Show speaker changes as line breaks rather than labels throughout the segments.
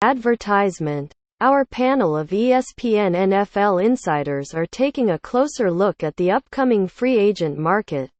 Advertisement. Our panel of ESPN NFL insiders are taking a closer look at the upcoming free agent market,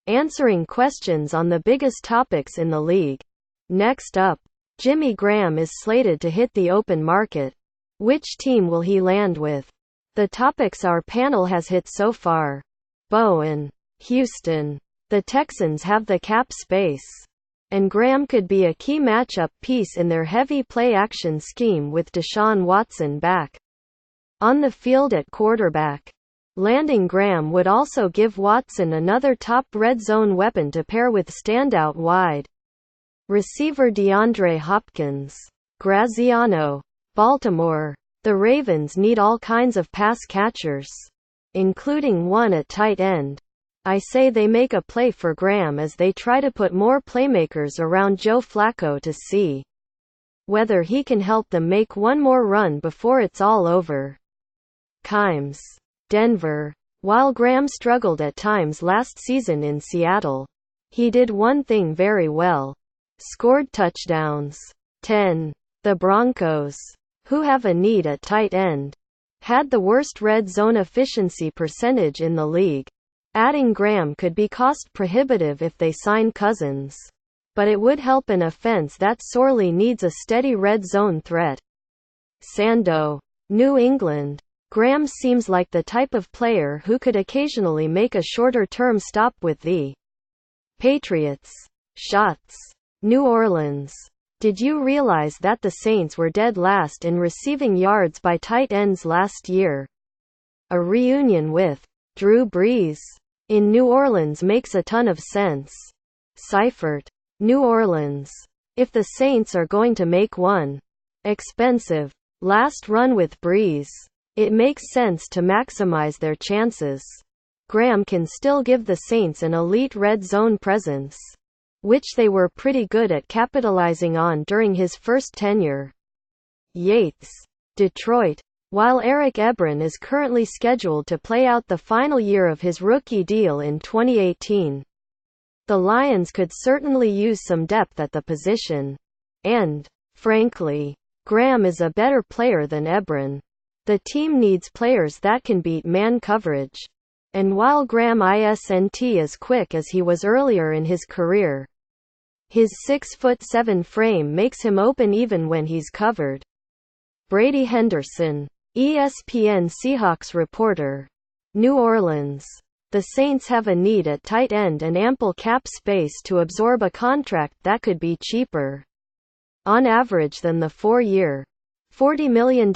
answering questions on the biggest topics in the league. Next up, Jimmy Graham is slated to hit the open market. Which team will he land with? The topics our panel has hit so far. Bowen. Houston. The Texans have the cap space, and Graham could be a key matchup piece in their heavy play-action scheme with Deshaun Watson back on the field at quarterback. Landing Graham would also give Watson another top red zone weapon to pair with standout wide receiver DeAndre Hopkins. Graziano. Baltimore. The Ravens need all kinds of pass catchers, including one at tight end. I say they make a play for Graham as they try to put more playmakers around Joe Flacco to see whether he can help them make one more run before it's all over. Kimes. Denver. While Graham struggled at times last season in Seattle, he did one thing very well: scored touchdowns. 10. The Broncos, who have a need at tight end, had the worst red zone efficiency percentage in the league. Adding Graham could be cost-prohibitive if they sign Cousins, but it would help an offense that sorely needs a steady red zone threat. Sando. New England. Graham seems like the type of player who could occasionally make a shorter-term stop with the Patriots. Shots. New Orleans. Did you realize that the Saints were dead last in receiving yards by tight ends last year? A reunion with Drew Brees in New Orleans makes a ton of sense. Seifert. New Orleans. If the Saints are going to make one expensive last run with Brees, it makes sense to maximize their chances. Graham can still give the Saints an elite red zone presence, which they were pretty good at capitalizing on during his first tenure. Yates. Detroit. While Eric Ebron is currently scheduled to play out the final year of his rookie deal in 2018, the Lions could certainly use some depth at the position. And, frankly, Graham is a better player than Ebron. The team needs players that can beat man coverage. And while Graham isn't as quick as he was earlier in his career, his 6'7" frame makes him open even when he's covered. Brady Henderson. ESPN Seahawks reporter. New Orleans. The Saints have a need at tight end and ample cap space to absorb a contract that could be cheaper on average than the 4-year, $40 million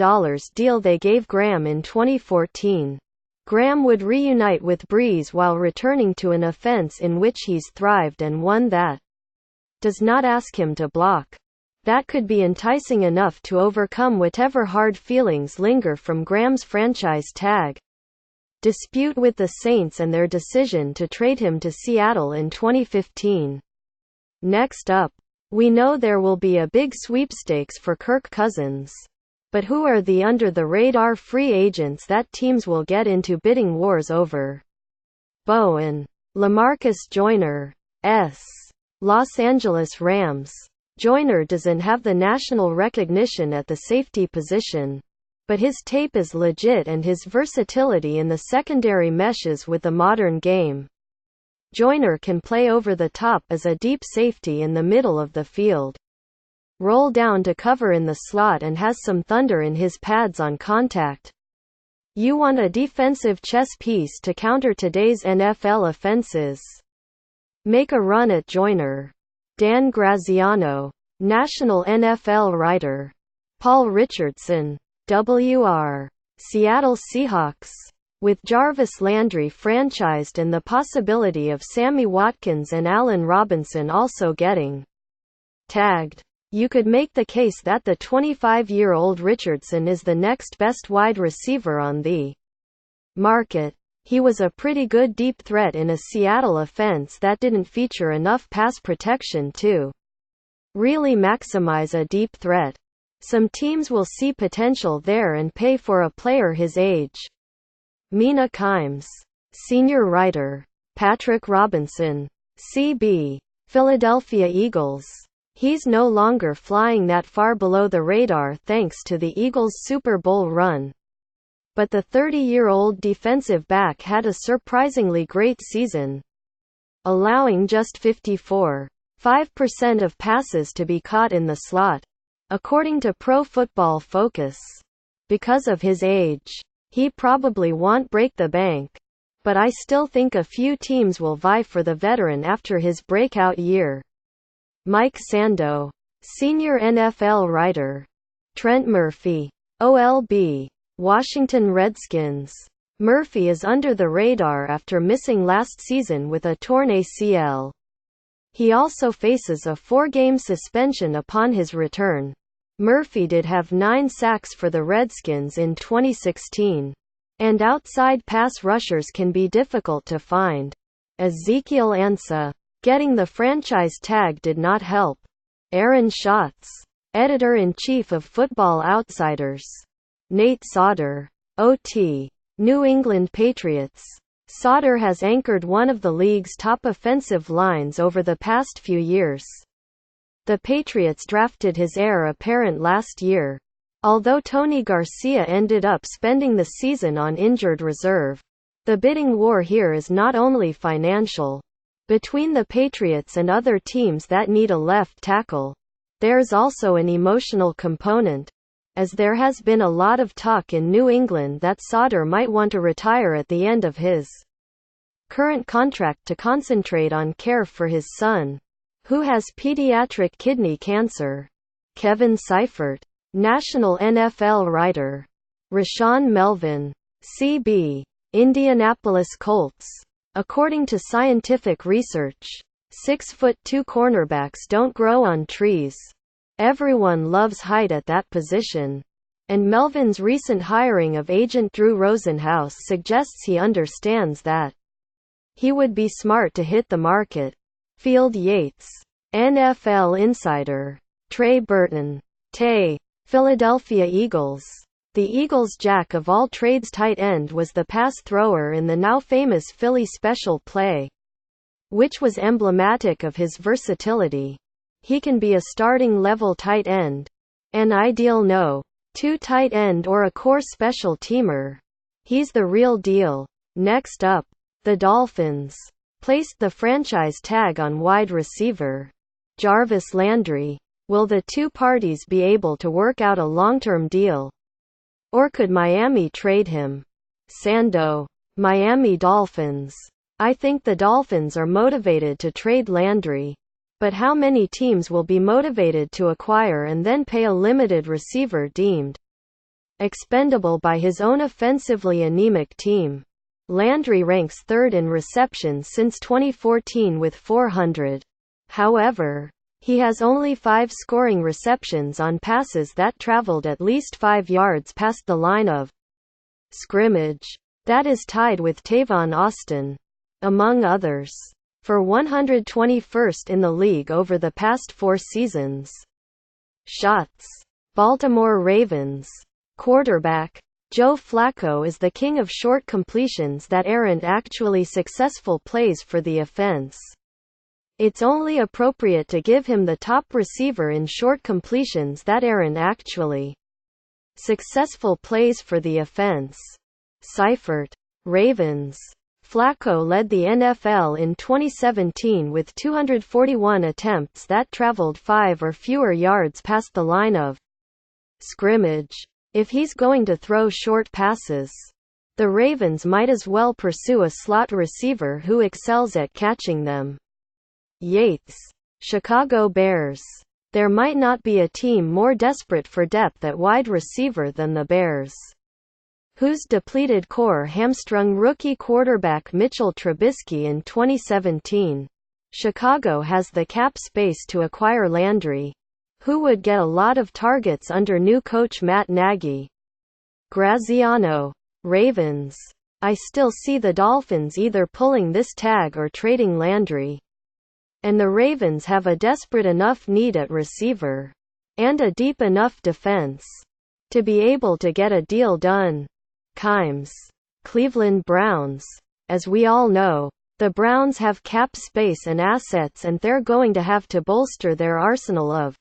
deal they gave Graham in 2014. Graham would reunite with Brees while returning to an offense in which he's thrived and one that does not ask him to block. That could be enticing enough to overcome whatever hard feelings linger from Graham's franchise tag dispute with the Saints and their decision to trade him to Seattle in 2015. Next up, we know there will be a big sweepstakes for Kirk Cousins. But who are the under-the-radar free agents that teams will get into bidding wars over? Bowen. LaMarcus Joyner. Los Angeles Rams. Joyner doesn't have the national recognition at the safety position, but his tape is legit and his versatility in the secondary meshes with the modern game. Joyner can play over the top as a deep safety in the middle of the field, roll down to cover in the slot, and has some thunder in his pads on contact. You want a defensive chess piece to counter today's NFL offenses? Make a run at Joyner. Dan Graziano. National NFL writer. Paul Richardson. WR. Seattle Seahawks. With Jarvis Landry franchised and the possibility of Sammy Watkins and Allen Robinson also getting tagged, you could make the case that the 25-year-old Richardson is the next best wide receiver on the market. He was a pretty good deep threat in a Seattle offense that didn't feature enough pass protection to really maximize a deep threat. Some teams will see potential there and pay for a player his age. Mina Kimes. Senior writer. Patrick Robinson. CB. Philadelphia Eagles. He's no longer flying that far below the radar thanks to the Eagles' Super Bowl run. But the 30-year-old defensive back had a surprisingly great season, allowing just 54.5% of passes to be caught in the slot, according to Pro Football Focus. Because of his age, he probably won't break the bank, but I still think a few teams will vie for the veteran after his breakout year. Mike Sando, senior NFL writer. Trent Murphy, OLB, Washington Redskins. Murphy is under the radar after missing last season with a torn ACL. He also faces a 4-game suspension upon his return. Murphy did have 9 sacks for the Redskins in 2016. And outside pass rushers can be difficult to find. Ezekiel Ansah, getting the franchise tag did not help. Aaron Schatz, editor-in-chief of Football Outsiders. Nate Sauter, OT, New England Patriots. Sauter has anchored one of the league's top offensive lines over the past few years. The Patriots drafted his heir apparent last year, although Tony Garcia ended up spending the season on injured reserve. The bidding war here is not only financial. Between the Patriots and other teams that need a left tackle, there's also an emotional component, as there has been a lot of talk in New England that Sauter might want to retire at the end of his current contract to concentrate on care for his son, who has pediatric kidney cancer. Kevin Seifert, national NFL writer. Rashawn Melvin, CB, Indianapolis Colts. According to scientific research, 6'2" cornerbacks don't grow on trees. Everyone loves height at that position. And Melvin's recent hiring of agent Drew Rosenhaus suggests he understands that. He would be smart to hit the market. Field Yates, NFL insider. Trey Burton, Tay, Philadelphia Eagles. The Eagles' jack-of-all-trades tight end was the pass thrower in the now famous Philly special play, which was emblematic of his versatility. He can be a starting-level tight end, an ideal no.2 tight end or a core special teamer. He's the real deal. Next up, the Dolphins placed the franchise tag on wide receiver Jarvis Landry. Will the two parties be able to work out a long-term deal? Or could Miami trade him? Sando, Miami Dolphins. I think the Dolphins are motivated to trade Landry. But how many teams will be motivated to acquire and then pay a limited receiver deemed expendable by his own offensively anemic team? Landry ranks third in receptions since 2014 with 400. However, he has only 5 scoring receptions on passes that traveled at least 5 yards past the line of scrimmage. That is tied with Tavon Austin, among others, for 121st in the league over the past 4 seasons. Shots. Baltimore Ravens. Quarterback Joe Flacco is the king of short completions that aren't actually successful plays for the offense. It's only appropriate to give him the top receiver in short completions that aren't actually successful plays for the offense. Seifert. Ravens. Flacco led the NFL in 2017 with 241 attempts that traveled 5 or fewer yards past the line of scrimmage. If he's going to throw short passes, the Ravens might as well pursue a slot receiver who excels at catching them. Yates. Chicago Bears. There might not be a team more desperate for depth at wide receiver than the Bears, whose depleted core hamstrung rookie quarterback Mitchell Trubisky in 2017. Chicago has the cap space to acquire Landry, who would get a lot of targets under new coach Matt Nagy. Graziano. Ravens. I still see the Dolphins either pulling this tag or trading Landry. And the Ravens have a desperate enough need at receiver, and a deep enough defense, to be able to get a deal done. Kimes. Cleveland Browns. As we all know, The Browns have cap space and assets, and they're going to have to bolster their arsenal of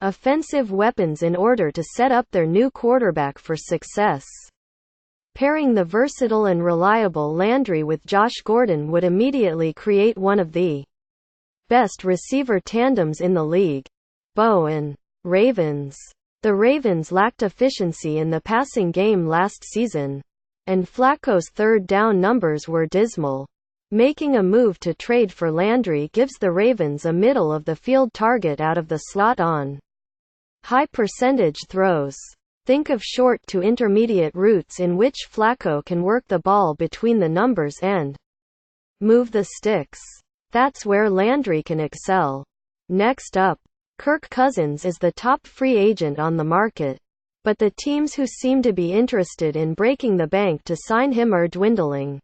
offensive weapons in order to set up their new quarterback for success. Pairing the versatile and reliable Landry with Josh Gordon would immediately create one of the best receiver tandems in the league. Bo and Ravens. The Ravens lacked efficiency in the passing game last season, and Flacco's third down numbers were dismal. Making a move to trade for Landry gives the Ravens a middle-of-the-field target out of the slot on high-percentage throws. Think of short to intermediate routes in which Flacco can work the ball between the numbers and move the sticks. That's where Landry can excel. Next up, Kirk Cousins is the top free agent on the market, but the teams who seem to be interested in breaking the bank to sign him are dwindling.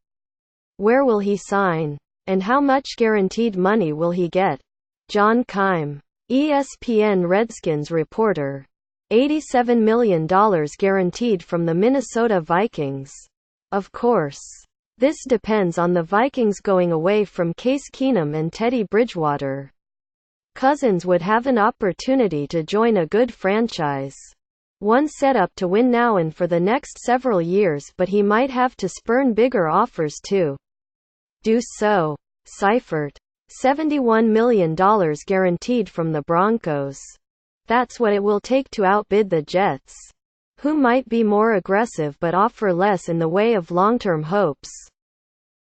Where will he sign? And how much guaranteed money will he get? John Keim, ESPN Redskins reporter. $87 million guaranteed from the Minnesota Vikings. Of course, this depends on the Vikings going away from Case Keenum and Teddy Bridgewater. Cousins would have an opportunity to join a good franchise. One set up to win now and for the next several years, but he might have to spurn bigger offers to do so. Seifert. $71 million guaranteed from the Broncos. That's what it will take to outbid the Jets, who might be more aggressive but offer less in the way of long-term hopes.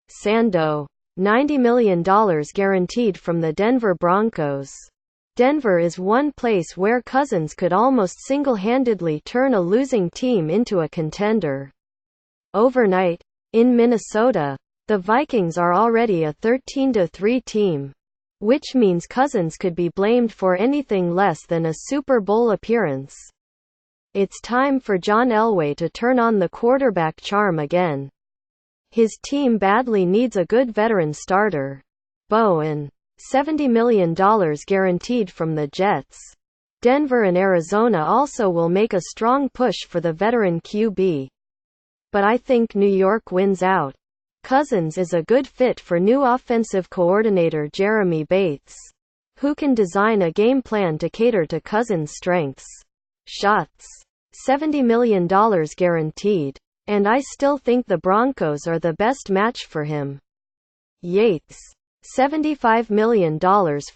Sando. $90 million guaranteed from the Denver Broncos. Denver is one place where Cousins could almost single-handedly turn a losing team into a contender. Overnight, in Minnesota, the Vikings are already a 13-3 team, which means Cousins could be blamed for anything less than a Super Bowl appearance. It's time for John Elway to turn on the quarterback charm again. His team badly needs a good veteran starter. Bowen. $70 million guaranteed from the Jets. Denver and Arizona also will make a strong push for the veteran QB. But I think New York wins out. Cousins is a good fit for new offensive coordinator Jeremy Bates, who can design a game plan to cater to Cousins' strengths. Shots. $70 million guaranteed. And I still think the Broncos are the best match for him. Yates. $75 million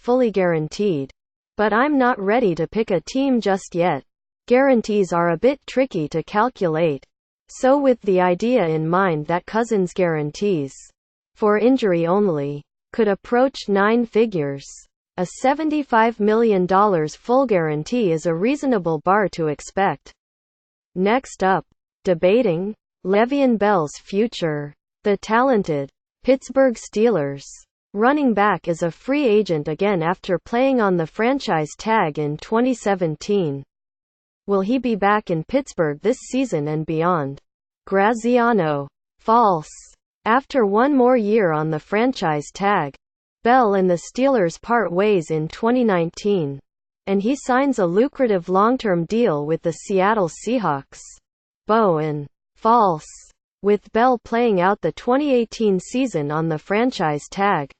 fully guaranteed. But I'm not ready to pick a team just yet. Guarantees are a bit tricky to calculate. So with the idea in mind that Cousins' guarantees, for injury only, could approach 9 figures, a $75 million full guarantee is a reasonable bar to expect. Next up, debating Le'Veon Bell's future. The talented Pittsburgh Steelers running back is a free agent again after playing on the franchise tag in 2017. Will he be back in Pittsburgh this season and beyond? Graziano. False. After one more year on the franchise tag, Bell and the Steelers part ways in 2019, and he signs a lucrative long-term deal with the Seattle Seahawks. Bowen. False. With Bell playing out the 2018 season on the franchise tag,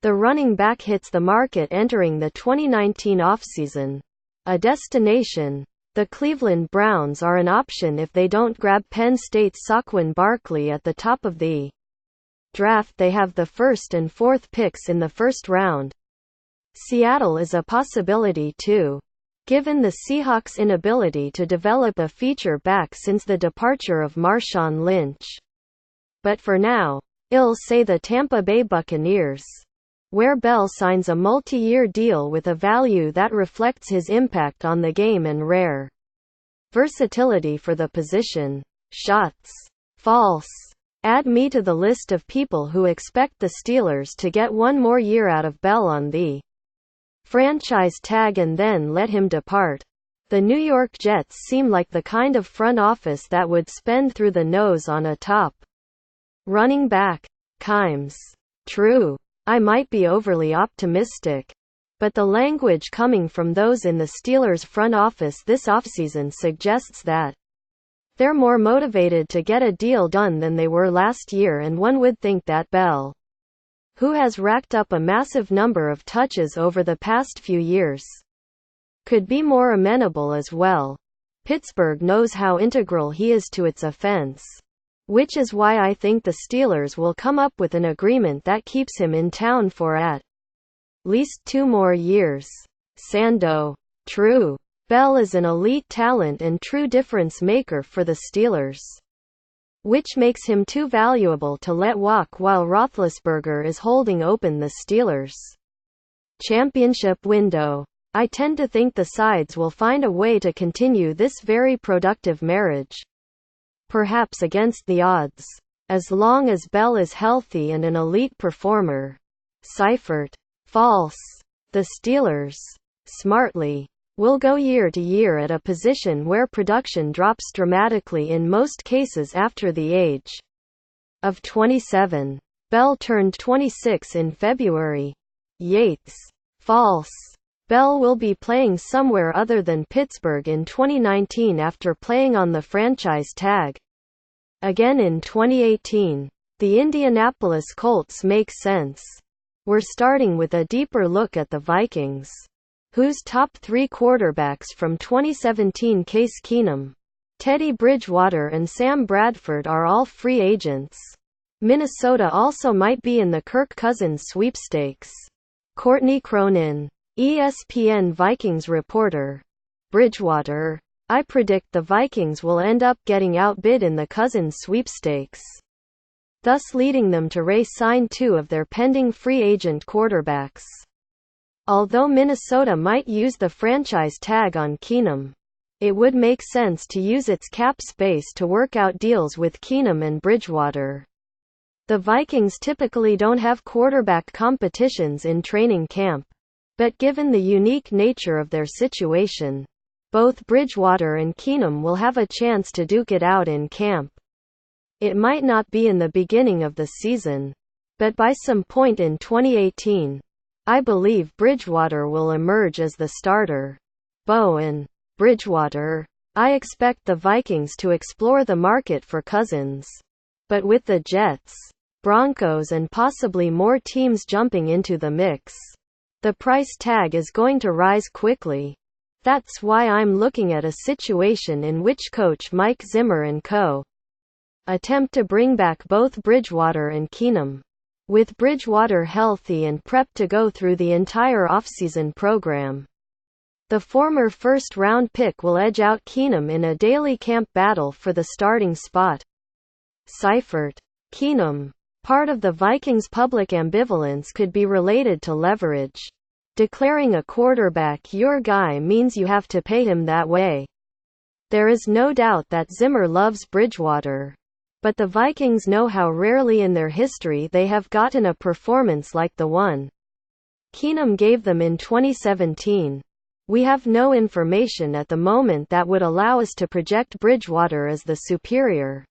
the running back hits the market entering the 2019 offseason. A destination. The Cleveland Browns are an option if they don't grab Penn State's Saquon Barkley at the top of the draft. They have the first and fourth picks in the first round. Seattle is a possibility too, given the Seahawks' inability to develop a feature back since the departure of Marshawn Lynch. But for now, I'll say the Tampa Bay Buccaneers, where Bell signs a multi-year deal with a value that reflects his impact on the game and rare versatility for the position. Shots. False. Add me to the list of people who expect the Steelers to get one more year out of Bell on the franchise tag and then let him depart. The New York Jets seem like the kind of front office that would spend through the nose on a top running back. Kimes. True. I might be overly optimistic, but the language coming from those in the Steelers front office this offseason suggests that they're more motivated to get a deal done than they were last year, and one would think that Bell who has racked up a massive number of touches over the past few years, could be more amenable as well. Pittsburgh knows how integral he is to its offense, which is why I think the Steelers will come up with an agreement that keeps him in town for at least 2 more years. Sando. True. Bell is an elite talent and true difference maker for the Steelers, which makes him too valuable to let walk while Roethlisberger is holding open the Steelers' championship window. I tend to think the sides will find a way to continue this very productive marriage, perhaps against the odds, as long as Bell is healthy and an elite performer. Seifert. False. The Steelers, smartly, will go year to year at a position where production drops dramatically in most cases after the age of 27. Bell turned 26 in February. Yates. False. Bell will be playing somewhere other than Pittsburgh in 2019 after playing on the franchise tag again in 2018. The Indianapolis Colts make sense. We're starting with a deeper look at the Vikings, whose top 3 quarterbacks from 2017, Case Keenum, Teddy Bridgewater and Sam Bradford, are all free agents. Minnesota also might be in the Kirk Cousins sweepstakes. Courtney Cronin, ESPN Vikings reporter. Bridgewater. I predict the Vikings will end up getting outbid in the Cousins sweepstakes, thus leading them to re-sign 2 of their pending free agent quarterbacks. Although Minnesota might use the franchise tag on Keenum, it would make sense to use its cap space to work out deals with Keenum and Bridgewater. The Vikings typically don't have quarterback competitions in training camp, but given the unique nature of their situation, both Bridgewater and Keenum will have a chance to duke it out in camp. It might not be in the beginning of the season, but by some point in 2018, I believe Bridgewater will emerge as the starter. Bowen. Bridgewater. I expect the Vikings to explore the market for Cousins, but with the Jets, Broncos and possibly more teams jumping into the mix, the price tag is going to rise quickly. That's why I'm looking at a situation in which coach Mike Zimmer and co. attempt to bring back both Bridgewater and Keenum, with Bridgewater healthy and prepped to go through the entire offseason program. The former first-round pick will edge out Keenum in a daily camp battle for the starting spot. Seifert. Keenum. Part of the Vikings' public ambivalence could be related to leverage. Declaring a quarterback your guy means you have to pay him that way. There is no doubt that Zimmer loves Bridgewater, but the Vikings know how rarely in their history they have gotten a performance like the one Keenum gave them in 2017. We have no information at the moment that would allow us to project Bridgewater as the superior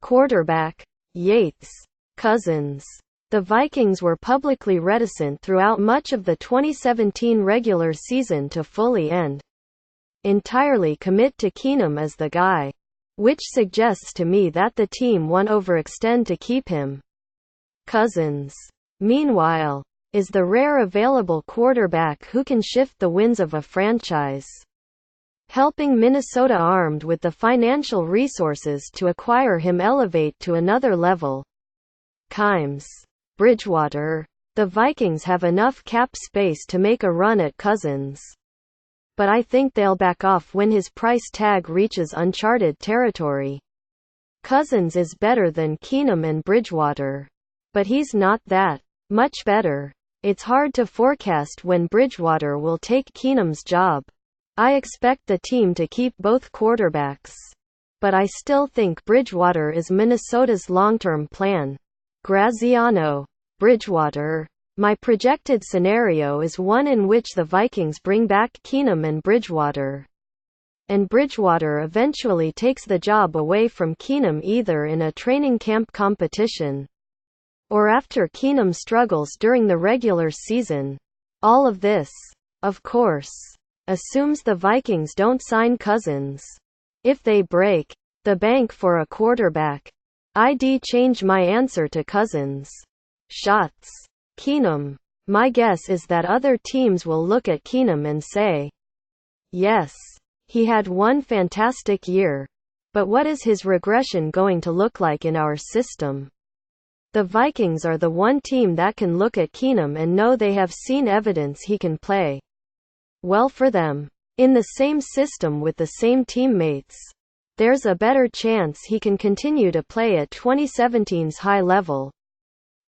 quarterback. Yates. Cousins. The Vikings were publicly reticent throughout much of the 2017 regular season to fully and entirely commit to Keenum as the guy, which suggests to me that the team won't overextend to keep him. Cousins, meanwhile, is the rare available quarterback who can shift the winds of a franchise, helping Minnesota, armed with the financial resources to acquire him, elevate to another level. Kimes. Bridgewater. The Vikings have enough cap space to make a run at Cousins, but I think they'll back off when his price tag reaches uncharted territory. Cousins is better than Keenum and Bridgewater, but he's not that much better. It's hard to forecast when Bridgewater will take Keenum's job. I expect the team to keep both quarterbacks, but I still think Bridgewater is Minnesota's long-term plan. Graziano. Bridgewater. My projected scenario is one in which the Vikings bring back Keenum and Bridgewater, and Bridgewater eventually takes the job away from Keenum either in a training camp competition or after Keenum struggles during the regular season. All of this, of course, assumes the Vikings don't sign Cousins. If they break the bank for a quarterback, I'd change my answer to Cousins. shots. Keenum. My guess is that other teams will look at Keenum and say, yes, he had one fantastic year. But what is his regression going to look like in our system? The Vikings are the one team that can look at Keenum and know they have seen evidence he can play well for them. In the same system with the same teammates, there's a better chance he can continue to play at 2017's high level.